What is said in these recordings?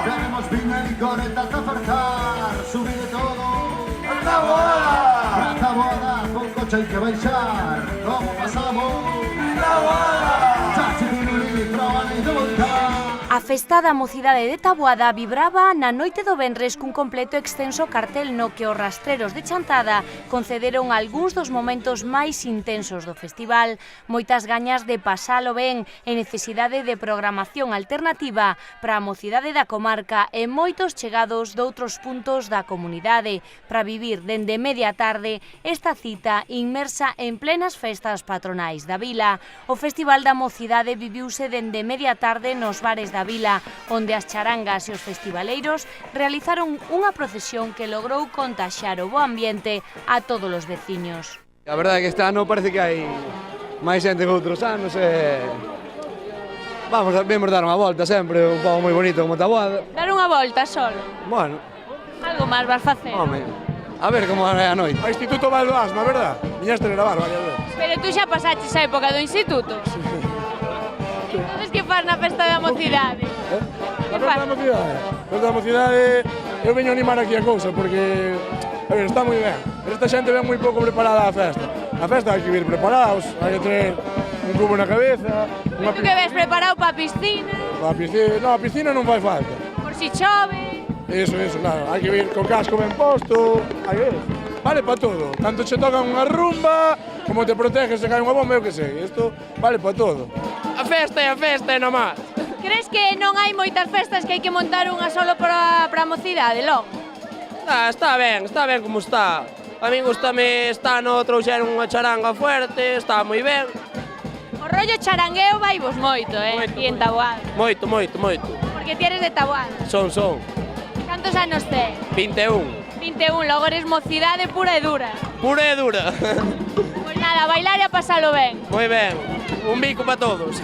Bebemos vino e licor e tata fartar. Subir de todo a taboada. A taboada, con coche hai que baixar. Como pasamos? Taboada. Chachi pirulí, proba ni de voltar. A festa da mocidade de Taboada vibraba na noite do venres cun completo e extenso cartel no que os rastreros de Chantada concederon algúns dos momentos máis intensos do festival, moitas gañas de pasalo ben e necesidade de programación alternativa para a mocidade da comarca e moitos chegados doutros puntos da comunidade para vivir dende media tarde esta cita inmersa en plenas festas patronais da vila. O Festival da Mocidade viviuse dende media tarde nos bares da vila, onde as charangas e os festivaleiros realizaron unha procesión que logrou contaxiar o bo ambiente a todos os veciños. A verdade é que este ano parece que hai máis xente que outros anos e... Vemos dar unha volta sempre, un poco moi bonito como Taboada. Dar unha volta solo? Bueno. Algo máis vas facer? Home, a ver como é a noite. O Instituto Val do Asma, verdad? Viñaste a gravar varias veces. Pero tú xa pasaches a época do instituto? Sí. Entonces que faz na festa da mocidade? A festa da mocidade? A festa da mocidade, eu veño animar aquí a cousa, porque, a ver, está moi ben. Pero esta xente ven moi pouco preparada a festa. A festa hai que vir preparados, hai que ter un cubo na cabeza... E tú que ves preparado para a piscina? Para a piscina, non, a piscina non fai falta. Por si chove... Eso, claro, hai que vir co casco ben posto, hai que ver. Vale para todo, tanto che tocan unha rumba, como te proteges se cae unha bomba, eu que sei, isto vale para todo. A festa é nomás. Crees que non hai moitas festas que hai que montar unha solo para a mocidade, logo? Está ben como está. A min gustame este ano trouxeron unha charanga fuerte, está moi ben. O rollo charangueo vai vos moito, aquí en Taboada. Moito. Porque ti eres de Taboada. Son. Cantos anos tes? 21. 21, logo eres mocidade pura e dura. Pura e dura. Pois nada, a bailar e a pasalo ben. Moi ben, un bico para todos.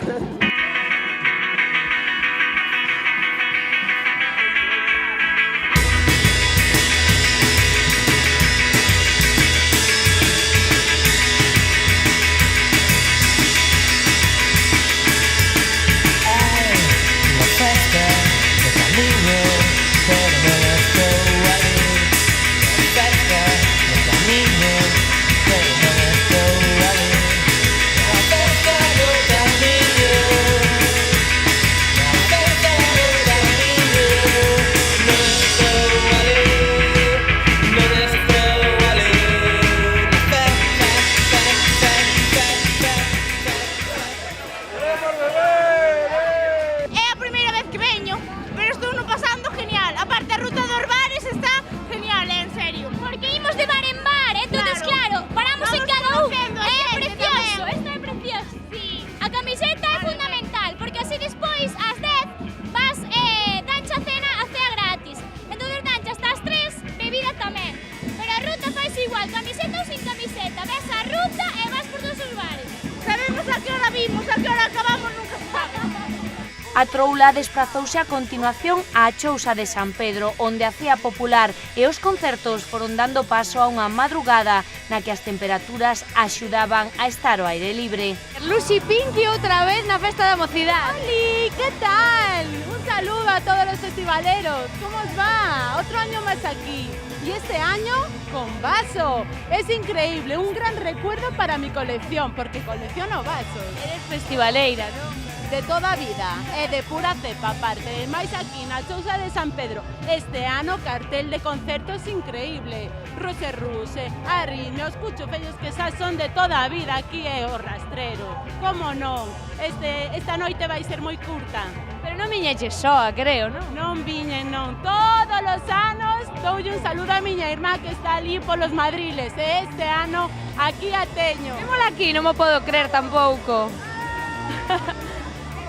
A troula desprazouse a continuación á Chousa de San Pedro, onde a cea popular e os concertos foron dando paso a unha madrugada na que as temperaturas axudaban a estar ao aire libre. Lucy Pinky outra vez na festa da mocidade. ¡Holi! ¿Qué tal? Un saludo a todos los festivaleros. ¿Cómo os va? Otro año más aquí. Y este año con vaso. Es increíble, un gran recuerdo para mi colección, porque colecciono vasos. Eres festivaleira, non? De toda a vida, é de pura cepa, aparte, máis aquí na Chousa de San Pedro. Este ano cartel de concertos increíble. Rose Ruse, Arriños, Cucho Fellos, que xa son de toda a vida, aquí é o rastrero. Como non? Esta noite vai ser moi curta. Pero non viñeches soa, creo, non? Non viñen, non. Todos os anos doulle un saludo a miña irmá que está ali polos Madriles. E este ano aquí a teño. Vémola aquí, non mo podo creer tampouco.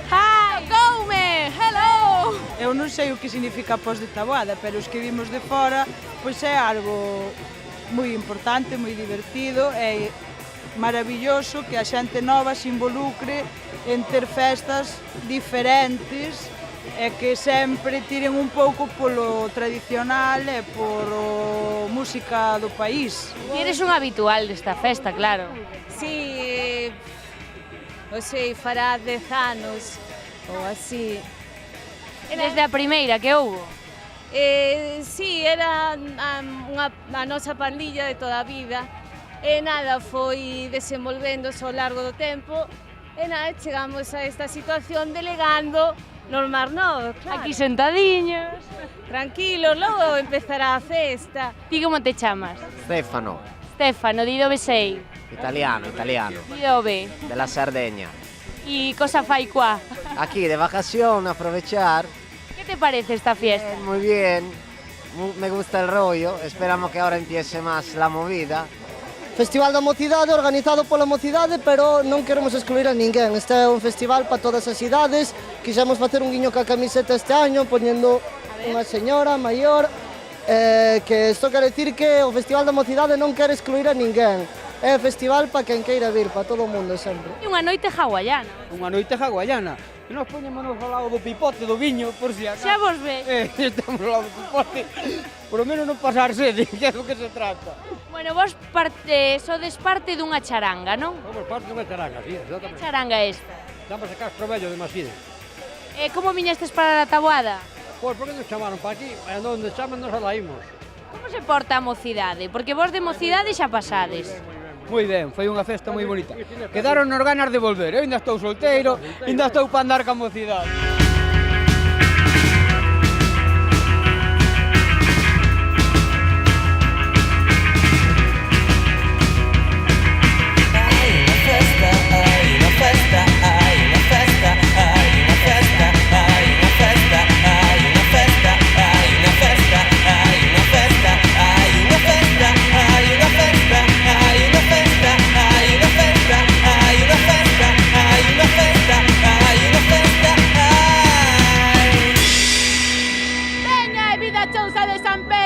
Hi! Goume! Hello! Eu non sei o que significa Pos de Taboada, pero os que vimos de fora, pois é algo moi importante, moi divertido, é maravilloso que a xente nova se involucre en ter festas diferentes e que sempre tiren un pouco polo tradicional e por música do país. E eres un habitual desta festa, claro. Sí, o sei, fará 10 anos ou así. Desde a primeira que houbo. Sí, era a nosa pandilla de toda a vida. E nada, foi desenvolvéndose ao largo do tempo. E nada, chegamos a esta situación delegando nos Mar Novos, claro. Aquí sentadiños. Tranquilos, logo empezará a festa. Ti como te chamas? Stefano, Stefano, di dove sei? italiano, Di dove? della Sardegna. E cosa fai qua? Aquí de vacación, aprovechar. Que te parece esta fiesta? Muy bien, me gusta el rollo, esperamos que ahora empiece más la movida. Festival da Mocidade organizado pola Mocidade, pero non queremos excluir a ninguén. Este é un festival para todas as idades. Quixemos facer un guiño ca camiseta este año, poñendo unha señora maior, que isto quere dicir que o Festival da Mocidade non quere excluir a ninguén. É festival para quen queira vir, para todo o mundo sempre. E unha noite hawaiana. Unha noite hawaiana. E nós poñémonos ao lado do pipote, do viño, por si acaso. Xa vos ve. Estamos ao lado do pipote. Por lo menos non pasar sede, que é do que se trata. Bueno, vos sodes parte dunha charanga, non? Somos parte dunha charanga, sí, Que exatamente. charanga é esta? Chamase Castro Vello de Maside. E como viñestes para a taboada? Pois, por que nos chamaron para aquí? E onde chaman nos alaímos. Como se porta a mocidade? Porque vos de mocidade xa pasades. Moi ben, foi unha festa moi bonita. Quedaron nos ganas de volver. Eu ainda estou solteiro, ainda estou para andar ca mocidade. Veña, e vida chousa de San Pedro.